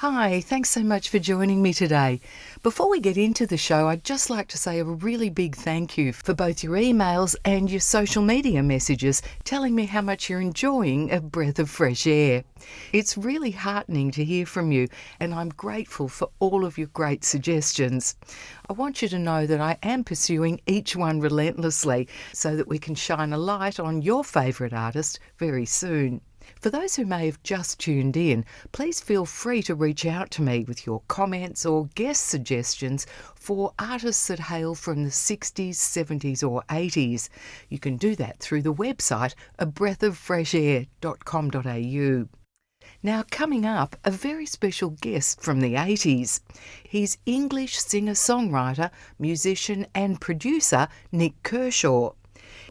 Hi, thanks so much for joining me today. Before we get into the show, I'd just like to say a really big thank you for both your emails and your social media messages telling me how much you're enjoying A Breath of Fresh Air. It's really heartening to hear from you, and I'm grateful for all of your great suggestions. I want you to know that I am pursuing each one relentlessly so that we can shine a light on your favourite artist very soon. For those who may have just tuned in, please feel free to reach out to me with your comments or guest suggestions for artists that hail from the 60s, 70s or 80s. You can do that through the website abreathofreshair.com.au. Now, coming up, a very special guest from the 80s. He's English singer-songwriter, musician and producer Nik Kershaw.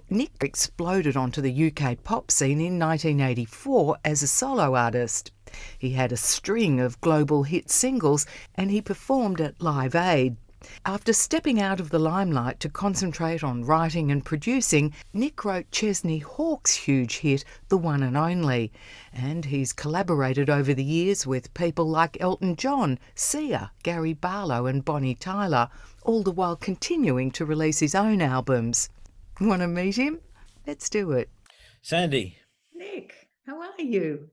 Nik exploded onto the UK pop scene in 1984 as a solo artist. He had a string of global hit singles and he performed at Live Aid. After stepping out of the limelight to concentrate on writing and producing, Nik wrote Chesney Hawkes' huge hit, The One and Only, and he's collaborated over the years with people like Elton John, Sia, Gary Barlow and Bonnie Tyler, all the while continuing to release his own albums. Want to meet him? Let's do it. Sandy. Nik, how are you?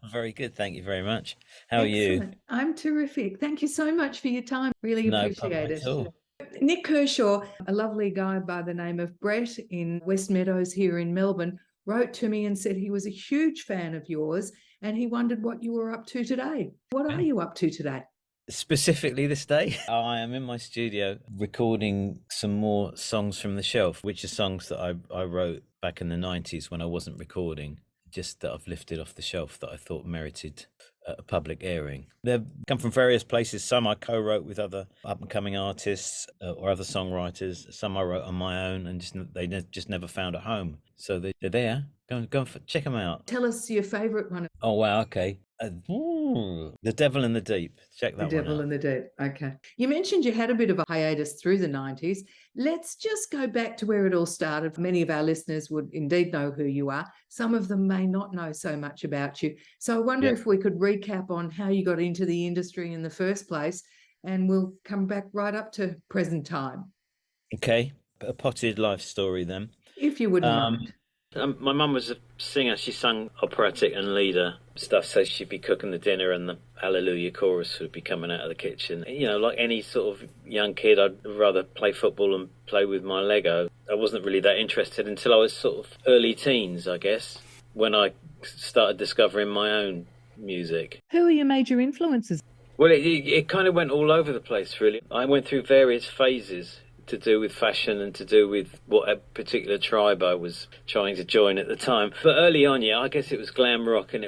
I'm very good, thank you very much. How are you? I'm terrific. Thank you so much for your time. Really No appreciate problem it. at all. Nik Kershaw, a lovely guy by the name of Brett in West Meadows here in Melbourne, wrote to me and said he was a huge fan of yours and he wondered what you were up to today. What are you up to today? Specifically this day, I am in my studio recording some more songs from the shelf, which are songs that I wrote back in the 90s when I wasn't recording, just that I've lifted off the shelf that I thought merited a public airing. They've come from various places. Some I co-wrote with other up-and-coming artists or other songwriters. Some I wrote on my own, and they just never found a home. So they're there. Go and check them out. Tell us your favourite one. Oh wow, okay. The Devil in the Deep. Check that one out. The Devil in the Deep. Okay. You mentioned you had a bit of a hiatus through the 90s. Let's just go back to where it all started. Many of our listeners would indeed know who you are. Some of them may not know so much about you. So I wonder if we could recap on how you got into the industry in the first place, and we'll come back right up to present time. Okay. A potted life story then. If you wouldn't mind. My mum was a singer. She sung operatic and lieder stuff, so she'd be cooking the dinner and the Hallelujah chorus would be coming out of the kitchen. You know, like any sort of young kid, I'd rather play football and play with my Lego. I wasn't really that interested until I was sort of early teens, I guess, when I started discovering my own music. Who are your major influences? Well, it kind of went all over the place, really. I went through various phases to do with fashion and to do with what a particular tribe I was trying to join at the time. But early on, I guess it was glam rock, and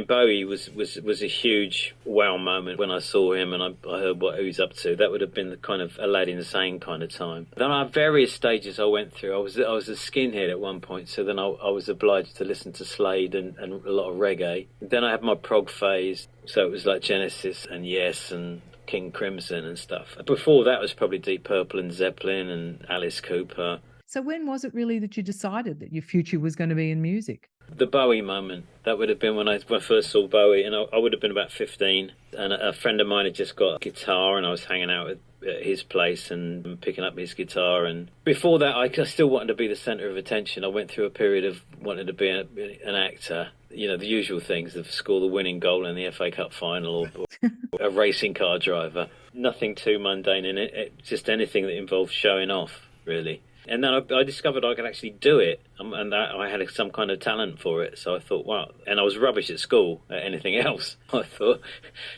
Bowie was a huge wow moment when I saw him and I heard what he was up to. That would have been the kind of Aladdin Sane kind of time. Then I had various stages I went through. I was a skinhead at one point, so then I was obliged to listen to Slade and a lot of reggae. Then I had my prog phase, so it was like Genesis and Yes and King Crimson and stuff. Before that was probably Deep Purple and Zeppelin and Alice Cooper. So when was it really that you decided that your future was going to be in music? The Bowie moment. That would have been when I first saw Bowie, and I would have been about 15. And a friend of mine had just got a guitar, and I was hanging out at his place and picking up his guitar. And before that, I still wanted to be the centre of attention. I went through a period of wanting to be an actor. You know, the usual things, to score the winning goal in the FA Cup final, or a racing car driver. Nothing too mundane in it, just anything that involved showing off, really. And then I discovered I could actually do it, and that I had some kind of talent for it. So I thought, wow. And I was rubbish at school at anything else. I thought,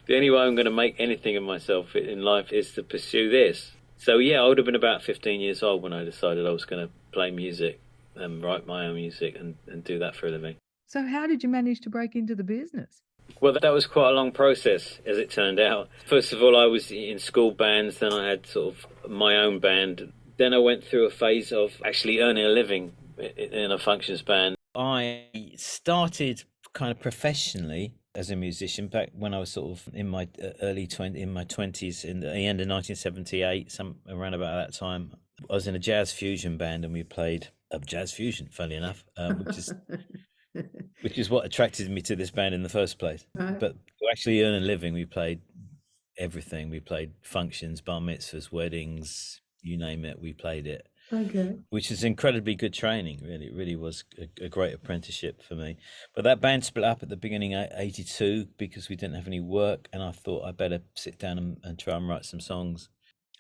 the only way I'm going to make anything of myself in life is to pursue this. So I would have been about 15 years old when I decided I was going to play music and write my own music and do that for a living. So how did you manage to break into the business? Well, that was quite a long process, as it turned out. First of all, I was in school bands, then I had sort of my own band. Then I went through a phase of actually earning a living in a functions band. I started kind of professionally as a musician back when I was sort of in my in my 20s, in the end of 1978, around about that time. I was in a jazz fusion band and we played jazz fusion, funny enough, which is what attracted me to this band in the first place. Right. But actually earn a living, we played everything. We played functions, bar mitzvahs, weddings, you name it, we played it. Okay. Which is incredibly good training, really. It really was a great apprenticeship for me. But that band split up at the beginning of 82 because we didn't have any work, and I thought I better sit down and try and write some songs.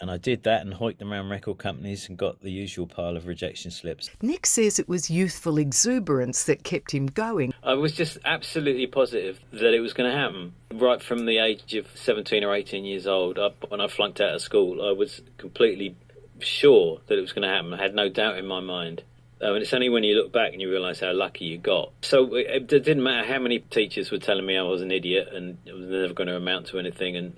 And I did that and hoiked them around record companies and got the usual pile of rejection slips. Nick says it was youthful exuberance that kept him going. I was just absolutely positive that it was going to happen. Right from the age of 17 or 18 years old, when I flunked out of school, I was completely sure that it was going to happen. I had no doubt in my mind. And it's only when you look back and you realise how lucky you got. So it didn't matter how many teachers were telling me I was an idiot and it was never going to amount to anything,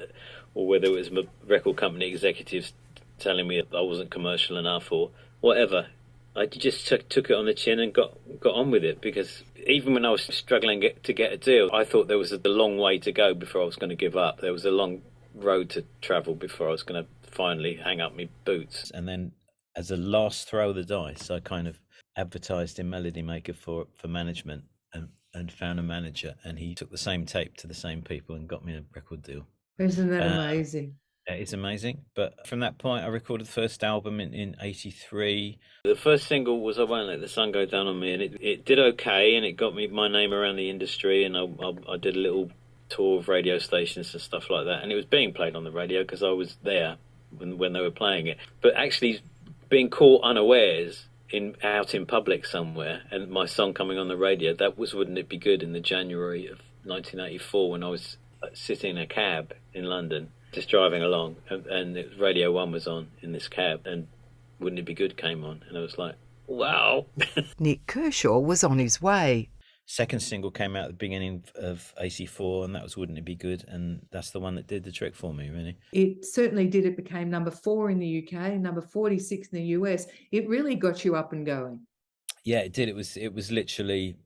or whether it was my record company executives telling me I wasn't commercial enough or whatever. I just took it on the chin and got on with it, because even when I was struggling to get a deal, I thought there was a long way to go before I was going to give up. There was a long road to travel before I was going to finally hang up my boots. And then as a last throw of the dice, I kind of advertised in Melody Maker for management and found a manager, and he took the same tape to the same people and got me a record deal. Isn't that amazing? It's amazing. But from that point, I recorded the first album in 83. The first single was I Won't Let the Sun Go Down on Me, and it did okay, and it got me my name around the industry, and I did a little tour of radio stations and stuff like that, and it was being played on the radio because I was there when they were playing it. But actually being caught unawares out in public somewhere and my song coming on the radio, that was Wouldn't It Be Good in the January of 1984, when I was sitting in a cab in London just driving along, and Radio 1 was on in this cab, and Wouldn't It Be Good came on, and I was like, wow. Nik Kershaw was on his way. Second single came out at the beginning of 84, and that was Wouldn't It Be Good, and that's the one that did the trick for me, really. It certainly did. It became number 4 in the UK, number 46 in the US. It really got you up and going. Yeah, it did. It was literally,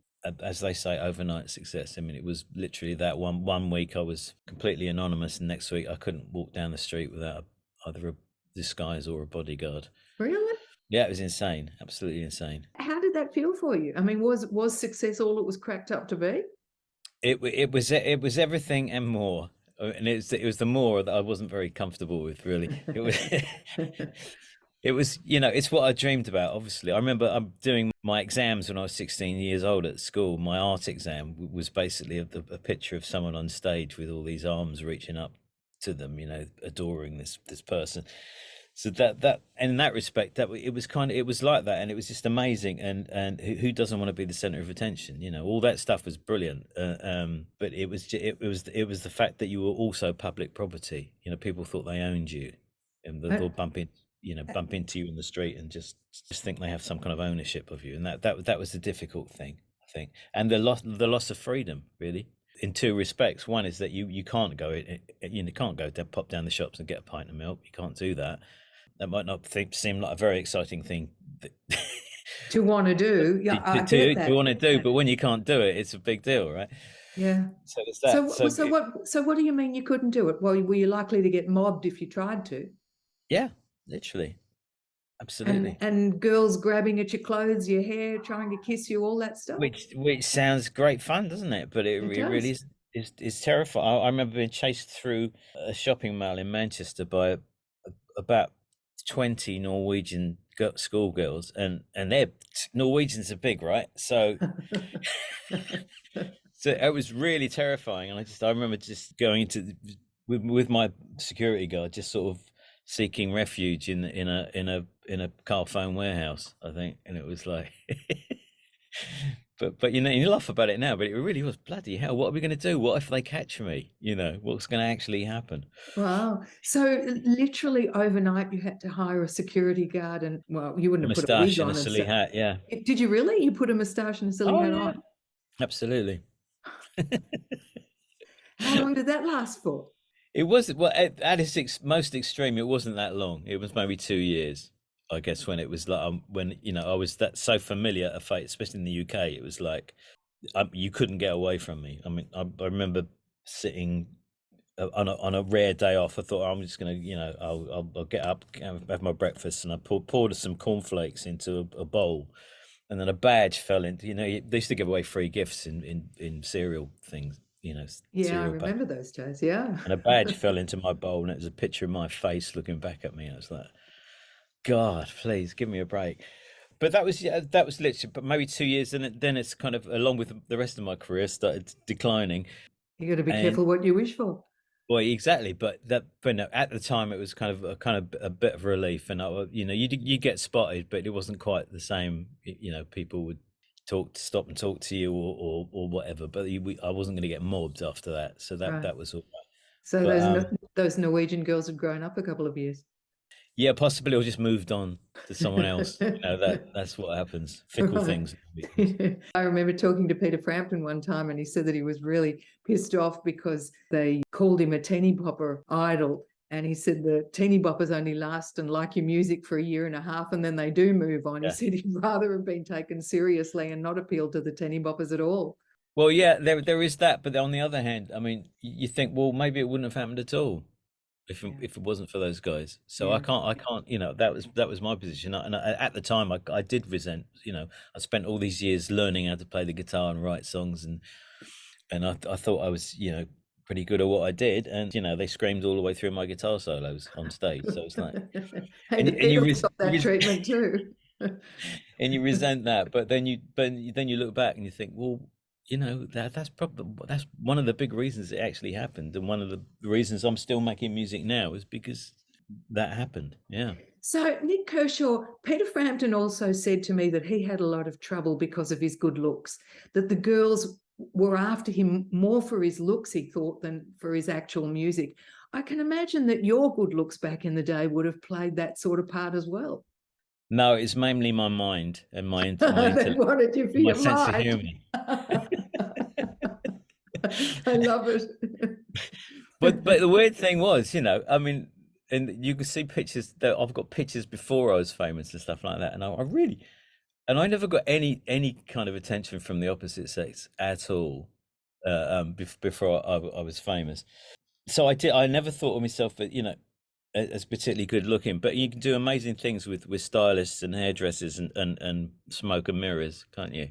as they say, overnight success. I mean, it was literally that one week I was completely anonymous, and next week I couldn't walk down the street without either a disguise or a bodyguard. Really? Yeah, it was insane, absolutely insane. How did that feel for you? I mean, was success all it was cracked up to be? It was everything and more, and it was the more that I wasn't very comfortable with. Really, it was. It was, it's what I dreamed about. Obviously, I remember I'm doing my exams when I was 16 years old at school. My art exam was basically a picture of someone on stage with all these arms reaching up to them, adoring this person. So that in that respect, it was like that, and it was just amazing. And who doesn't want to be the center of attention? All that stuff was brilliant. But it was the fact that you were also public property. People thought they owned you, and they'll bump into you in the street and just think they have some kind of ownership of you. And that was the difficult thing, I think, and the loss of freedom, really, in two respects. One is that you can't go pop down the shops and get a pint of milk. You can't do that. That might not seem like a very exciting thing to want to do. Yeah, to want to do, but when you can't do it, it's a big deal, right? Yeah. So there's that. So what do you mean you couldn't do it? Well, were you likely to get mobbed if you tried to? Yeah, literally, absolutely. And girls grabbing at your clothes, your hair, trying to kiss you, all that stuff. Which sounds great fun, doesn't it? But it really is terrifying. I remember being chased through a shopping mall in Manchester by about 20 Norwegian schoolgirls, and Norwegians are big, right? So so it was really terrifying, and I remember just going into with my security guard, just sort of seeking refuge in a car phone warehouse, I think, and it was like but you laugh about it now, but it really was bloody hell. What are we going to do? What if they catch me? What's going to actually happen? Wow. So literally overnight you had to hire a security guard, and well, you wouldn't have put a wig on and a silly hat. Yeah. Did you really? You put a moustache and a silly hat on? Absolutely. How long did that last for? It was, well, at its most extreme, it wasn't that long. It was maybe 2 years, I guess, when it was like, when, I was that so familiar a fate, especially in the UK, it was like, you couldn't get away from me. I mean, I remember sitting on a rare day off. I thought, I'm just going to, I'll get up, have my breakfast, and I poured some cornflakes into a bowl. And then a badge fell into, they used to give away free gifts in cereal things, Yeah, I cereal packet. remember those days. Yeah. And a badge fell into my bowl, and it was a picture of my face looking back at me. I was like, God, please give me a break. But that was, yeah, that was literally, but maybe 2 years, and then it's kind of, along with the rest of my career, started declining. You got to be And careful what you wish for. well, exactly, but no, at the time it was kind of a bit of relief, and you get spotted, but it wasn't quite the same. People would stop and talk to you, or whatever. But I wasn't going to get mobbed after that, so that Right. that was all right. So But those Norwegian girls had grown up a couple of years. yeah, possibly, or just moved on to someone else. That's what happens. Fickle Right. things. I remember talking to Peter Frampton one time, and he said that he was really pissed off because they called him a teeny bopper idol. And he said the teeny boppers only last and like your music for a year and a half, and then they do move on. He Yeah. said he'd rather have been taken seriously and not appeal to the teeny boppers at all. Well, yeah, there is that, but on the other hand, I mean, you think, well, maybe it wouldn't have happened at all Yeah. if it wasn't for those guys. So Yeah. I can't, that was my position. And at the time, I did resent. I spent all these years learning how to play the guitar and write songs, and I thought I was, pretty good at what I did, and they screamed all the way through my guitar solos on stage. So it's like, And and you Beatles got that treatment too. and you resent that, but then you look back and you think, well, that's probably that's one of the big reasons it actually happened, and one of the reasons I'm still making music now is because that happened. Yeah. So Nik Kershaw, Peter Frampton also said to me that he had a lot of trouble because of his good looks, that the girls were after him more for his looks, he thought, than for his actual music. I can imagine that your good looks back in the day would have played that sort of part as well. No, it's mainly my mind and my They intellect, wanted you for my your sense of mind. humor. I love it. But the weird thing was, I mean, and you can see pictures that I've got pictures before I was famous and stuff like that, and I really, and I never got any kind of attention from the opposite sex at all, before I was famous. So I never thought of myself, as particularly good looking. But you can do amazing things with stylists and hairdressers and smoke and mirrors, can't you?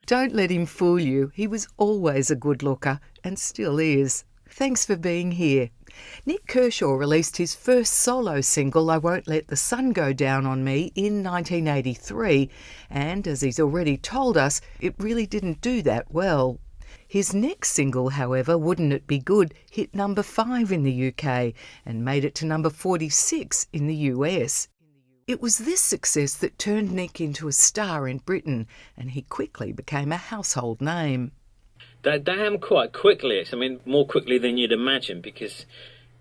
Don't let him fool you. He was always a good looker and still is. Thanks for being here. Nik Kershaw released his first solo single, I Won't Let the Sun Go Down on Me, in 1983, and as he's already told us, it really didn't do that well. His next single, however, Wouldn't It Be Good, hit number 5 in the UK and made it to number 46 in the US. It was this success that turned Nik into a star in Britain, and he quickly became a household name. Damn, quite quickly. I mean, more quickly than you'd imagine, because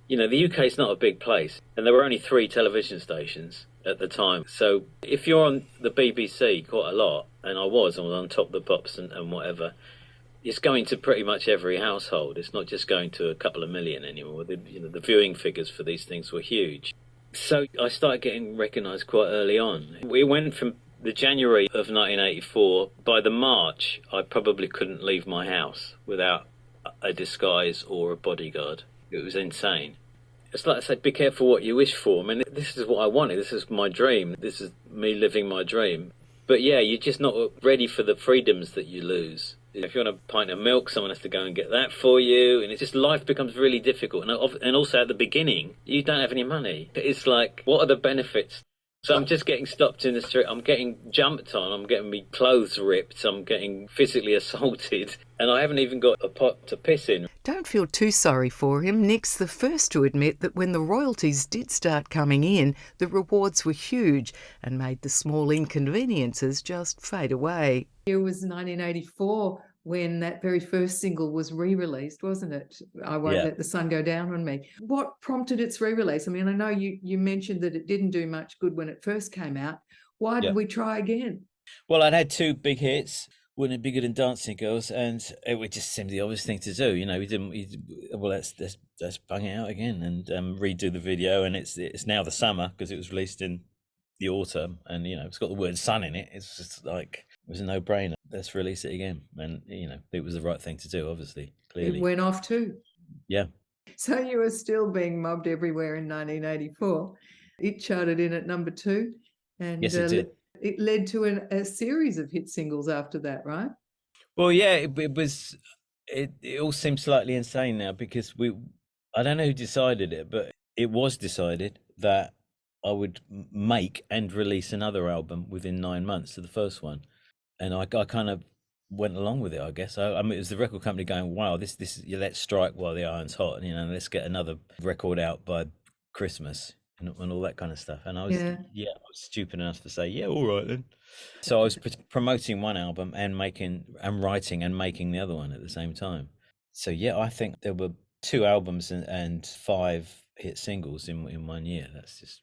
the UK is not a big place, and there were only 3 television stations at the time. So if you're on the BBC quite a lot, and I was on Top of the Pops and whatever, it's going to pretty much every household. It's not just going to a couple of million anymore. The viewing figures for these things were huge. So I started getting recognised quite early on. We went from the January of 1984. By the March, I probably couldn't leave my house without a disguise or a bodyguard. It was insane. It's like I said, be careful what you wish for. I mean, this is what I wanted. This is my dream. This is me living my dream. But yeah, you're just not ready for the freedoms that you lose. If you want a pint of milk, someone has to go and get that for you. And it's just, life becomes really difficult. And also at the beginning, you don't have any money. It's like, what are the benefits? So I'm just getting stopped in the street. I'm getting jumped on. I'm getting my clothes ripped. I'm getting physically assaulted. And I haven't even got a pot to piss in. Don't feel too sorry for him. Nik's the first to admit that when the royalties did start coming in, the rewards were huge and made the small inconveniences just fade away. It was 1984 when that very first single was re-released, wasn't it? I Won't Let the Sun Go Down on Me. What prompted its re-release? I mean, I know you mentioned that it didn't do much good when it first came out. Why did we try again? Well, I'd had 2 big hits. Wouldn't It Be Good and Dancing Girls, and it would just seem the obvious thing to do. Let's bang it out again and redo the video. And it's now the summer because it was released in the autumn, and it's got the word sun in it. It's just like, it was a no-brainer. Let's release it again, and it was the right thing to do. Obviously, clearly, it went off too. Yeah. So you were still being mobbed everywhere in 1984. It charted in at number 2, and yes, it did. It led to a series of hit singles after that, right? Well, yeah, it was. It all seems slightly insane now because I don't know who decided it, but it was decided that I would make and release another album within 9 months of the first one, and I kind of went along with it. I guess I mean it was the record company going, "Wow, this yeah, let's strike while the iron's hot, let's get another record out by Christmas." And all that kind of stuff, and Yeah. I was stupid enough to say, yeah, all right then. So I was promoting one album and writing and making the other one at the same time. So yeah, I think there were two albums and five hit singles in 1 year. That's just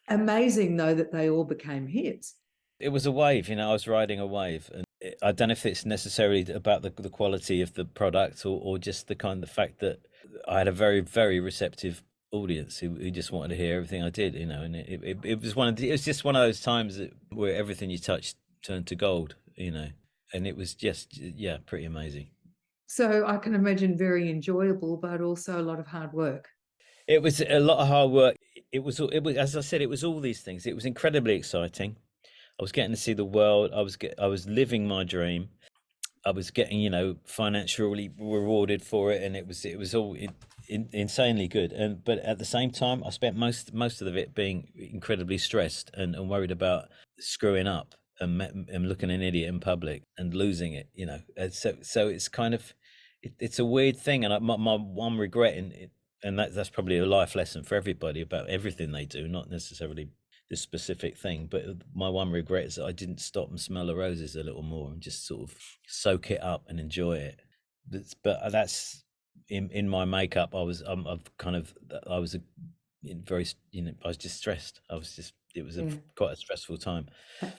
Amazing, though, that they all became hits. it was a wave. I was riding a wave, and I don't know if it's necessarily about the quality of the product or just the fact that I had a very very receptive audience who just wanted to hear everything I did. And it was it was just one of those times where everything you touched turned to gold. And it was just pretty amazing. So I can imagine very enjoyable, but also a lot of hard work. It was a lot of hard work. It was as I said, it was all these things. It was incredibly exciting. I was getting to see the world. I was living my dream. I was getting financially rewarded for it, and it was all insanely good. But at the same time, I spent most of it being incredibly stressed and worried about screwing up and looking an idiot in public and losing it. And so it's kind of it's a weird thing, and my one regret in it, and that's probably a life lesson for everybody about everything they do, not necessarily this specific thing, but my one regret is that I didn't stop and smell the roses a little more and just sort of soak it up and enjoy it. But that's in my makeup. I was I was very I was just stressed. It was quite a stressful time.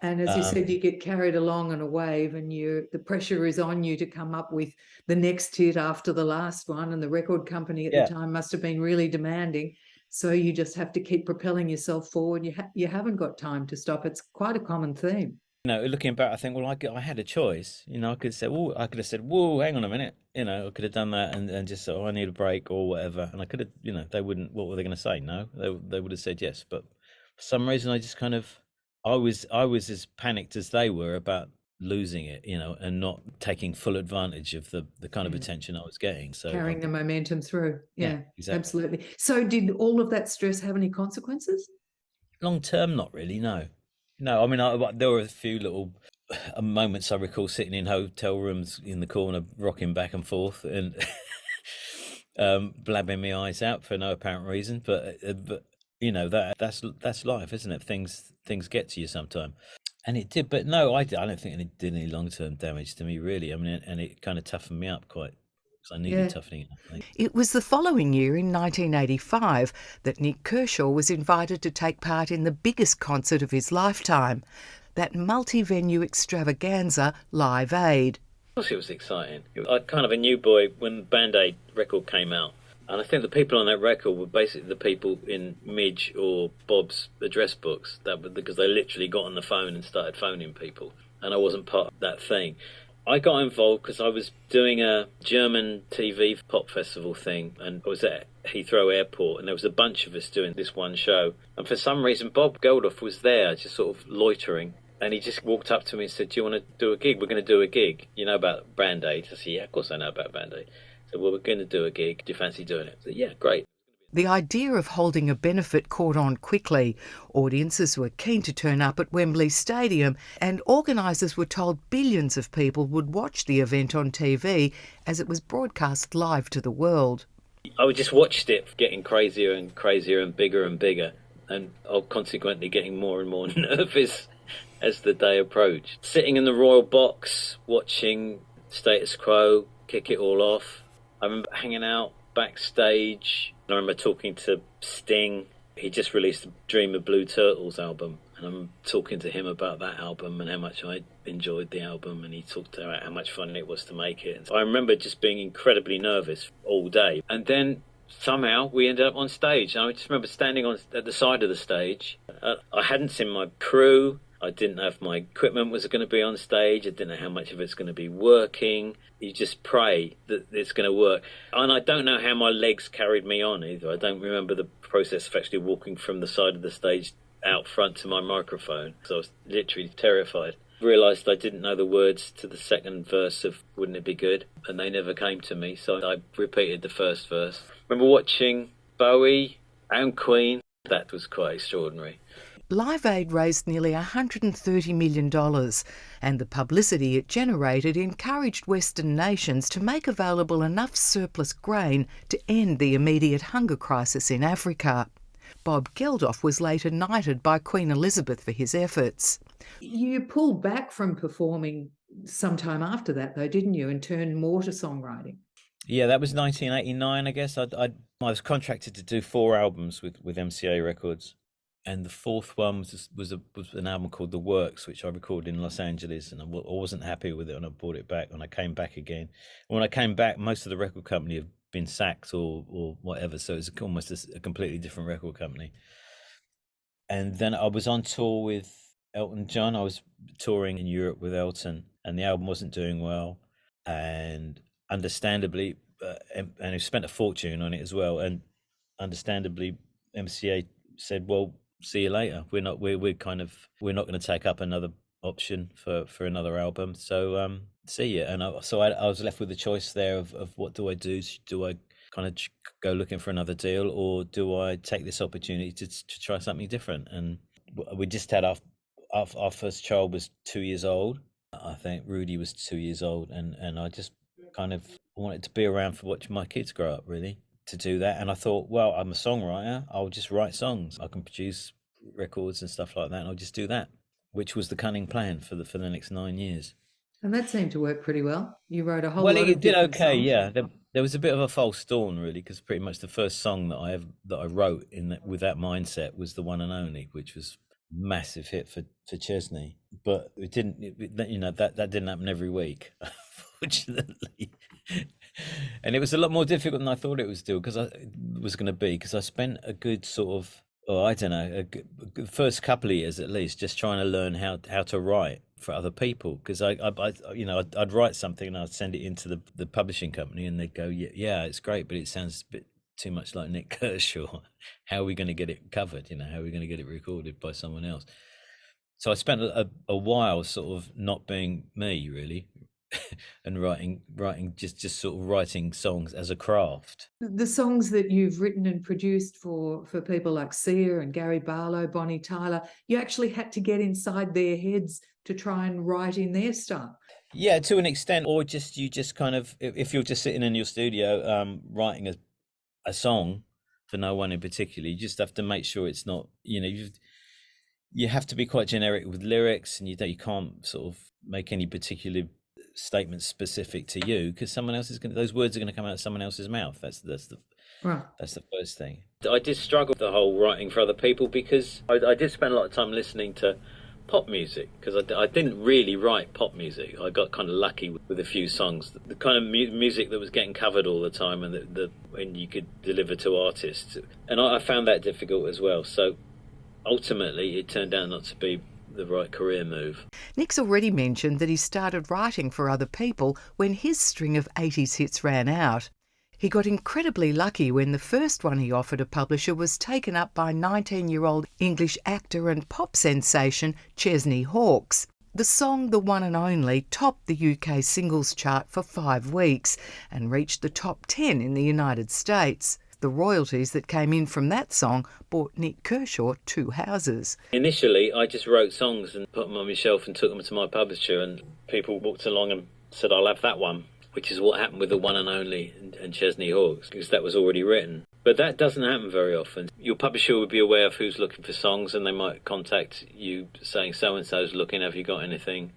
And as you said, you get carried along on a wave, and the pressure is on you to come up with the next hit after the last one, and the record company at the time must have been really demanding. So you just have to keep propelling yourself forward. You haven't got time to stop. It's quite a common theme. Looking back, I think, well, I had a choice. I could say, well, I could have said, whoa, hang on a minute. I could have done that and just said, oh, I need a break or whatever. And I could have, they wouldn't. What were they going to say? No, they would have said yes. But for some reason, I just I was as panicked as they were about losing it, and not taking full advantage of the kind of attention I was getting. So carrying the momentum through. Yeah, exactly. Absolutely. So did all of that stress have any consequences? Long term, not really. No. I mean, there were a few little moments I recall sitting in hotel rooms in the corner, rocking back and forth and blabbing my eyes out for no apparent reason. But that's life, isn't it? Things get to you sometime. And it did, but no, I don't think it did any long-term damage to me, really. I mean, and it kind of toughened me up quite, because I needed toughening up, I think. It was the following year, in 1985, that Nik Kershaw was invited to take part in the biggest concert of his lifetime, that multi-venue extravaganza, Live Aid. Of course it was exciting. I was kind of a new boy when Band Aid record came out. And I think the people on that record were basically the people in Midge or Bob's address books, because they literally got on the phone and started phoning people. And I wasn't part of that thing. I got involved because I was doing a German TV pop festival thing, and I was at Heathrow Airport, and there was a bunch of us doing this one show. And for some reason, Bob Geldof was there, just sort of loitering. And he just walked up to me and said, do you want to do a gig? We're going to do a gig. You know about Band Aid? I said, yeah, of course I know about Band Aid. So, well, we're going to do a gig. Do you fancy doing it? I said, yeah, great. The idea of holding a benefit caught on quickly. Audiences were keen to turn up at Wembley Stadium, and organisers were told billions of people would watch the event on TV as it was broadcast live to the world. I just watched it getting crazier and crazier and bigger, and consequently getting more and more nervous as the day approached. Sitting in the Royal Box, watching Status Quo kick it all off. I remember hanging out backstage. I remember talking to Sting. He just released the Dream of Blue Turtles album, and I'm talking to him about that album and how much I enjoyed the album, and he talked about how much fun it was to make it. I remember just being incredibly nervous all day. And then somehow we ended up on stage. I just remember standing at the side of the stage. I hadn't seen my crew. I didn't know if my equipment was going to be on stage. I didn't know how much of it's going to be working. You just pray that it's going to work. And I don't know how my legs carried me on either. I don't remember the process of actually walking from the side of the stage out front to my microphone. So I was literally terrified. Realised I didn't know the words to the second verse of Wouldn't It Be Good, and they never came to me, so I repeated the first verse. Remember watching Bowie and Queen? That was quite extraordinary. Live Aid raised nearly $130 million, and the publicity it generated encouraged Western nations to make available enough surplus grain to end the immediate hunger crisis in Africa. Bob Geldof was later knighted by Queen Elizabeth for his efforts. You pulled back from performing sometime after that, though, didn't you, and turned more to songwriting? Yeah, that was 1989, I guess. I was contracted to do 4 albums with MCA Records, and the fourth one was an album called The Works, which I recorded in Los Angeles, and I wasn't happy with it, and I brought it back, and I came back again. And when I came back, most of the record company had been sacked or whatever, so it was almost a completely different record company. And then I was on tour with Elton John. I was touring in Europe with Elton, and the album wasn't doing well, and understandably, and he spent a fortune on it as well, and understandably, MCA said, "Well, see you later. We're not going to take up another option for another album. So see you." And I was left with the choice there of what do I do? Do I kind of go looking for another deal, or do I take this opportunity to try something different? And we just had our first child was 2 years old. I think Rudy was 2 years old, and I just kind of wanted to be around for watching my kids grow up, really, to do that. And I thought, well, I'm a songwriter. I'll just write songs. I can produce records and stuff like that, and I'll just do that, which was the cunning plan for the next 9 years. And that seemed to work pretty well. You wrote a whole lot of different songs. Well, it did okay, yeah. There was a bit of a false dawn, really, because pretty much the first song that I wrote with that mindset was The One and Only, which was massive hit for Chesney. But it didn't, that didn't happen every week, unfortunately. And it was a lot more difficult than I thought it was because I spent a good sort of, the first couple of years at least, just trying to learn how to write for other people, because I'd write something and I'd send it into the publishing company, and they'd go, yeah, it's great, but it sounds a bit too much like Nik Kershaw. How are we going to get it covered? How are we going to get it recorded by someone else? So I spent a while sort of not being me, really, and writing just sort of writing songs as a craft. The songs that you've written and produced for people like Sia and Gary Barlow, Bonnie Tyler, you actually had to get inside their heads to try and write in their style. Yeah, to an extent, or you just kind of, if you're just sitting in your studio writing a song for no one in particular, you just have to make sure it's not, you have to be quite generic with lyrics, and you can't sort of make any particular statements specific to you, because someone else is those words are going to come out of someone else's mouth. That's the first thing. I did struggle with the whole writing for other people, because I did spend a lot of time listening to pop music, because I didn't really write pop music. I got kind of lucky with a few songs, the kind of music that was getting covered all the time, and when you could deliver to artists, and I found that difficult as well. So ultimately it turned out not to be the right career move. Nik's already mentioned that he started writing for other people when his string of 80s hits ran out. He got incredibly lucky when the first one he offered a publisher was taken up by 19-year-old English actor and pop sensation Chesney Hawkes. The song The One and Only topped the UK singles chart for 5 weeks and reached the top 10 in the United States. The royalties that came in from that song bought Nik Kershaw 2 houses. Initially, I just wrote songs and put them on my shelf and took them to my publisher, and people walked along and said, "I'll have that one," which is what happened with The One and Only and Chesney Hawkes, because that was already written. But that doesn't happen very often. Your publisher would be aware of who's looking for songs, and they might contact you saying, "So-and-so's looking, have you got anything?"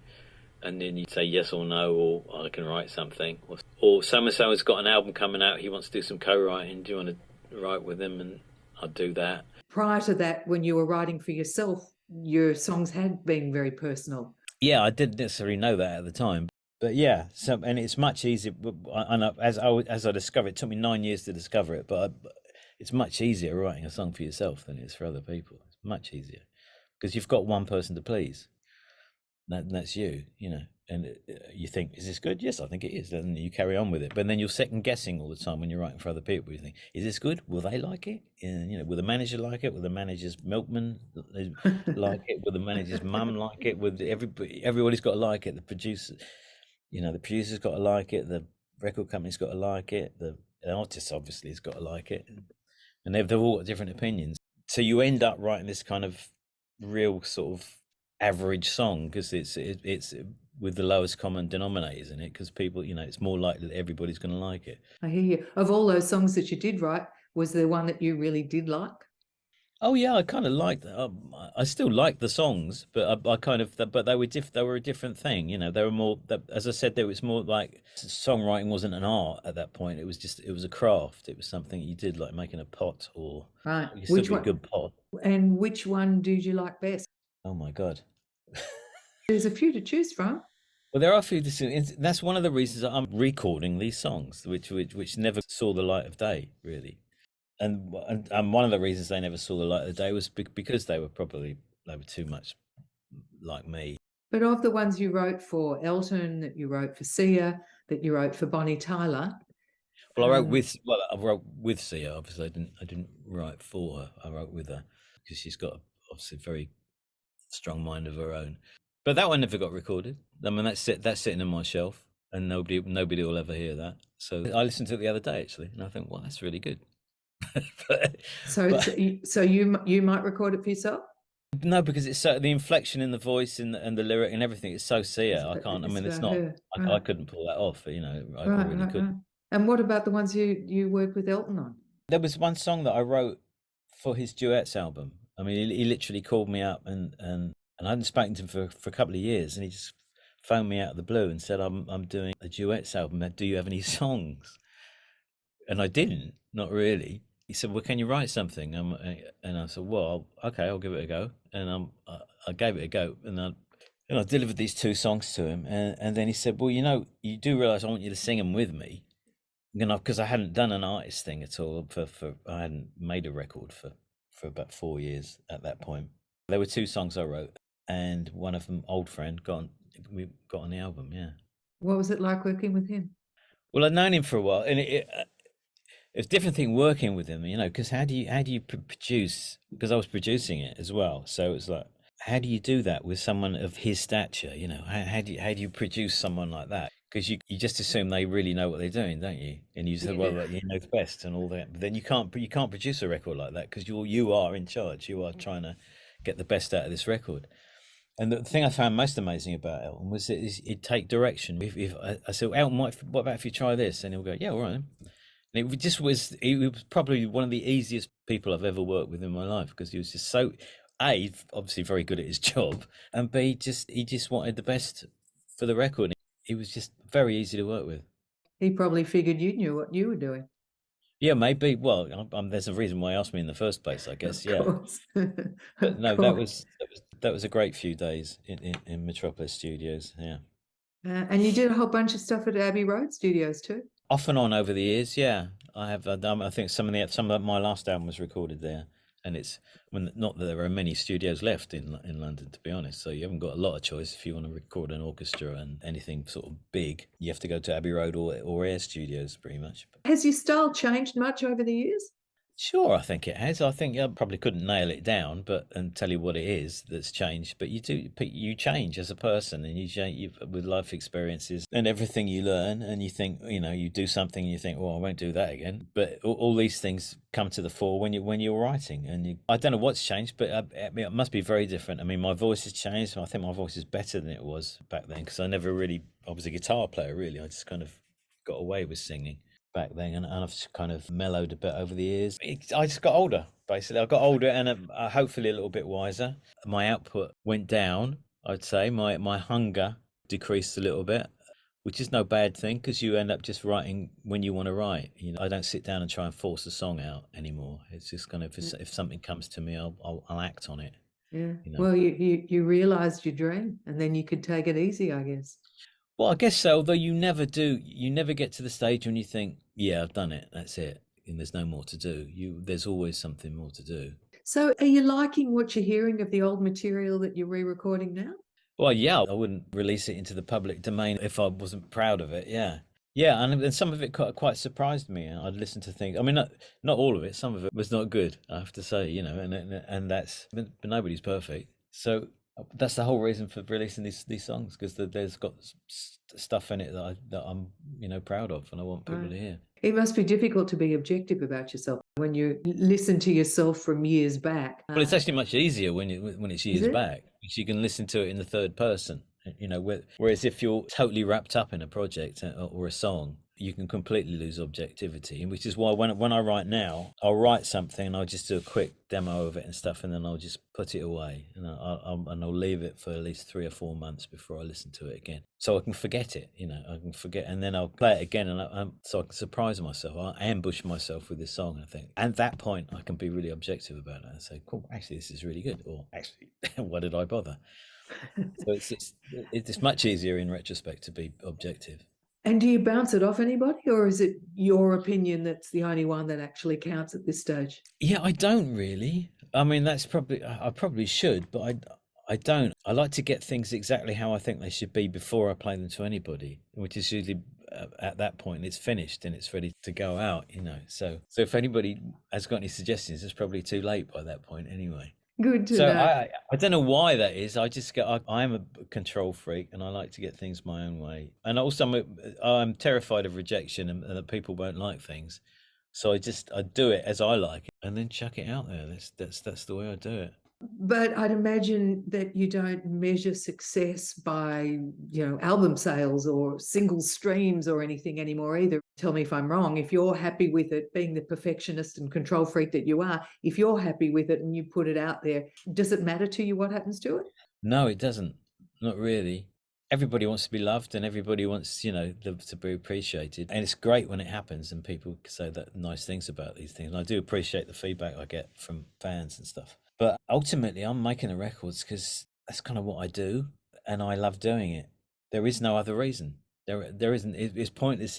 And then you'd say yes or no, or I can write something. Or so-and-so has got an album coming out, he wants to do some co-writing, do you want to write with him? And I'd do that. Prior to that, when you were writing for yourself, your songs had been very personal. Yeah, I didn't necessarily know that at the time. But yeah, and it's much easier. And as I discovered, it took me 9 years to discover it, but it's much easier writing a song for yourself than it is for other people. It's much easier, because you've got one person to please. That's you, and you think, is this good? Yes, I think it is. And you carry on with it. But then you're second guessing all the time when you're writing for other people. You think, is this good? Will they like it? And, will the manager like it? Will the manager's milkman like it? Will the manager's mum like it? Will everybody's got to like it. The producer, the producer's got to like it. The record company's got to like it. The artist obviously has got to like it. And they've all got different opinions. So you end up writing this kind of real sort of average song because it's with the lowest common denominators in it, because people, it's more likely that everybody's going to like it. I hear you. Of all those songs that you did write, was there one that you really did like? Oh yeah, I kind of liked. I still like the songs, but I kind of. But they were They were a different thing, They were more. As I said, there was more like songwriting wasn't an art at that point. It was a craft. It was something you did, like making a pot, or right. You still be a good pot. And which one did you like best? Oh my God. There's a few to choose from. Well, there are a few. That's one of the reasons I'm recording these songs, which never saw the light of day, really. And one of the reasons they never saw the light of the day was because they were too much like me. But of the ones you wrote for Elton, that you wrote for Sia, that you wrote for Bonnie Tyler. Well, I wrote with Sia. Obviously, I didn't write for her. I wrote with her because she's got obviously a very strong mind of her own. But that one never got recorded. I mean, that's sitting on my shelf, and nobody will ever hear that. So I listened to it the other day actually, and I think, well, that's really good. So you might record it for yourself? No, because it's so the inflection in the voice and the lyric and everything is so Sia. I can't. I mean, it's not. I couldn't pull that off. I really couldn't. And what about the ones you work with Elton on? There was one song that I wrote for his duets album. I mean, he literally called me up and I hadn't spoken to him for a couple of years, and he just phoned me out of the blue and said, "I'm doing a duets album. Do you have any songs?" And I didn't, not really. He said, "Well, can you write something?" And I said, "Well, okay, I'll give it a go." And I gave it a go, and I delivered these 2 songs to him, and then he said, "Well, you do realize I want you to sing them with me, because I hadn't done an artist thing at all. I hadn't made a record for about 4 years at that point. There were 2 songs I wrote, and one of them, Old Friend, we got on the album. Yeah. What was it like working with him? Well, I'd known him for a while, and it's a different thing working with him, because how do you produce? Because I was producing it as well, so it's like, how do you do that with someone of his stature? How do you produce someone like that? Because you just assume they really know what they're doing, don't you? And you say, well, you know best and all that. But then you can't produce a record like that, because you are in charge. You are trying to get the best out of this record. And the thing I found most amazing about Elton was that he'd take direction. If I said, Elton, what about if you try this? And he'll go, yeah, all right. And he was probably one of the easiest people I've ever worked with in my life, because he was just so, A, obviously very good at his job, and B, he just wanted the best for the record. He was just very easy to work with. He probably figured you knew what you were doing. Yeah, maybe. Well, there's a reason why he asked me in the first place, I guess. Of course. But no, that was a great few days in Metropolis Studios. Yeah. And you did a whole bunch of stuff at Abbey Road Studios too. Off and on over the years, yeah. I have. I think some of my last album was recorded there, and not that there are many studios left in London, to be honest. So you haven't got a lot of choice if you want to record an orchestra and anything sort of big. You have to go to Abbey Road or Air Studios, pretty much. Has your style changed much over the years? Sure, I think it has. I think I probably couldn't nail it down, and tell you what it is that's changed. But you change as a person, and you change with life experiences and everything you learn. And you think, you do something, and you think, "Oh, I won't do that again." But all these things come to the fore when you're writing. And I don't know what's changed, but it must be very different. I mean, my voice has changed. I think my voice is better than it was back then, because I was a guitar player. Really, I just kind of got away with singing back then, and I've kind of mellowed a bit over the years. I just got older, basically. I got older and hopefully a little bit wiser. My output went down, I'd say. My hunger decreased a little bit, which is no bad thing, because you end up just writing when you want to write. I don't sit down and try and force a song out anymore. It's just kind of, if something comes to me, I'll act on it. Yeah. Well, you realised your dream, and then you could take it easy, I guess. Well, I guess so, although you never get to the stage when you think, yeah, I've done it, that's it, and there's no more to do. There's always something more to do. So are you liking what you're hearing of the old material that you're re-recording now? Well, yeah, I wouldn't release it into the public domain if I wasn't proud of it. Yeah. Yeah, and some of it quite surprised me. I'd listen to things. I mean, not all of it. Some of it was not good, I have to say. And that's but nobody's perfect. So that's the whole reason for releasing these songs, because there's got stuff in it that I'm proud of, and I want people to hear. It must be difficult to be objective about yourself when you listen to yourself from years back. Well, it's actually much easier when it's years it? back, because you can listen to it in the third person. Whereas if you're totally wrapped up in a project or a song, you can completely lose objectivity. Which is why when I write now, I'll write something and I'll just do a quick demo of it and stuff, and then I'll just put it away, and I'll leave it for at least 3 or 4 months before I listen to it again, so I can forget it. I can forget, and then I'll play it again, and so I can surprise myself. I ambush myself with this song, I think. At that point, I can be really objective about it and say, "Cool, actually, this is really good," or "Actually, why did I bother?" So it's much easier in retrospect to be objective. And do you bounce it off anybody, or is it your opinion that's the only one that actually counts at this stage? Yeah, I don't really. I mean, I probably should, but I don't. I like to get things exactly how I think they should be before I play them to anybody, which is usually at that point it's finished and it's ready to go out. So if anybody has got any suggestions, it's probably too late by that point anyway. Good to know. I don't know why that is. I am a control freak, and I like to get things my own way. And also, I'm terrified of rejection and that people won't like things. So I do it as I like it, and then chuck it out there. That's the way I do it. But I'd imagine that you don't measure success by, album sales or single streams or anything anymore either. Tell me if I'm wrong. If you're happy with it, being the perfectionist and control freak that you are, if you're happy with it and you put it out there, does it matter to you what happens to it? No, it doesn't. Not really. Everybody wants to be loved, and everybody wants, to be appreciated. And it's great when it happens and people say that nice things about these things. And I do appreciate the feedback I get from fans and stuff. But ultimately, I'm making the records because that's kind of what I do, and I love doing it. There is no other reason. There isn't. It's pointless,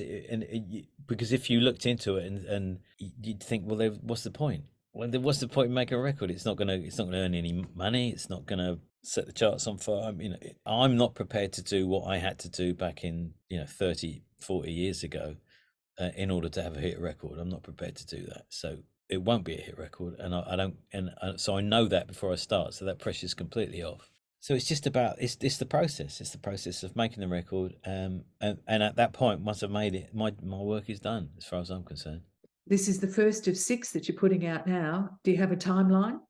because if you looked into it and you'd think, well, what's the point? Well, what's the point in making a record? It's not gonna earn any money. It's not gonna set the charts on fire. I'm not prepared to do what I had to do back in 30, 40 years ago in order to have a hit record. I'm not prepared to do that. So it won't be a hit record, and I don't, and so I know that before I start, so that pressure's completely off. So it's just about it's the process. It's the process of making the record, and at that point, once I've made it, my work is done as far as I'm concerned. This is the first of 6 that you're putting out now. Do you have a timeline,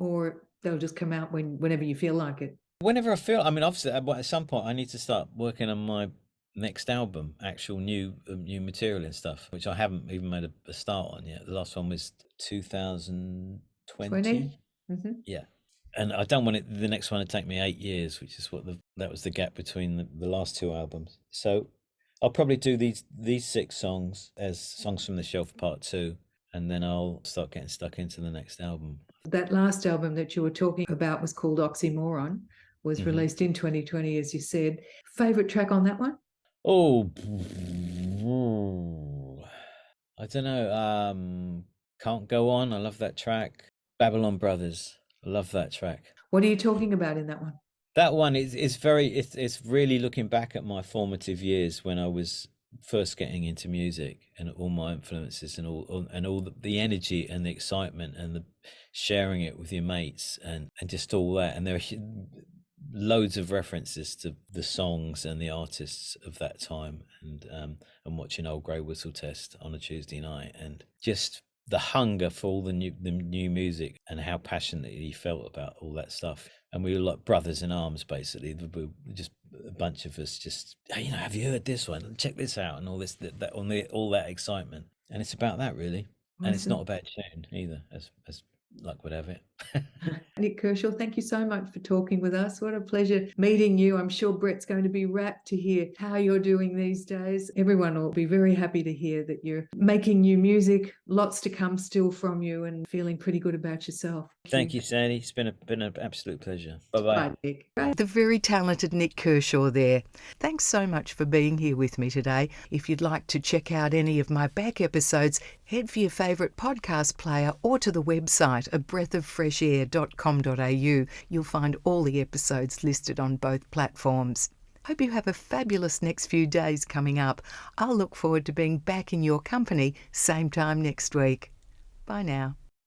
or they'll just come out whenever you feel like it? Whenever I feel. I mean, obviously, at some point, I need to start working on my next album, actual new material and stuff, which I haven't even made a start on yet. The last one was 2020. Mm-hmm. Yeah, and I don't want the next one to take me 8 years, which is that was the gap between the last 2 albums. So I'll probably do these 6 songs as Songs from the Shelf Part 2, and then I'll start getting stuck into the next album. That last album that you were talking about was called Oxymoron, was released in 2020, as you said. Favourite track on that one? Oh, I don't know. Can't Go On. I love that track. Babylon Brothers. I love that track. What are you talking about in that one? That one is really looking back at my formative years when I was first getting into music, and all my influences and all the energy and the excitement and the sharing it with your mates and just all that. And there are loads of references to the songs and the artists of that time, and watching Old Grey Whistle Test on a Tuesday night, and just the hunger for all the new music, and how passionately he felt about all that stuff. And we were like brothers in arms, basically. We were just a bunch of us, just, hey, have you heard this one? Check this out, and all this, all that excitement. And it's about that, really. Awesome. And it's not a bad tune either, as luck would have it. Nik Kershaw, thank you so much for talking with us. What a pleasure meeting you. I'm sure Brett's going to be rapt to hear how you're doing these days. Everyone will be very happy to hear that you're making new music, lots to come still from you, and feeling pretty good about yourself. Thank you, Sandy. It's been an absolute pleasure. Bye-bye. Bye, Nik. The very talented Nik Kershaw there. Thanks so much for being here with me today. If you'd like to check out any of my back episodes, head for your favourite podcast player or to the website website, abreathofreshair.com.au. You'll find all the episodes listed on both platforms. Hope you have a fabulous next few days coming up. I'll look forward to being back in your company same time next week. Bye now.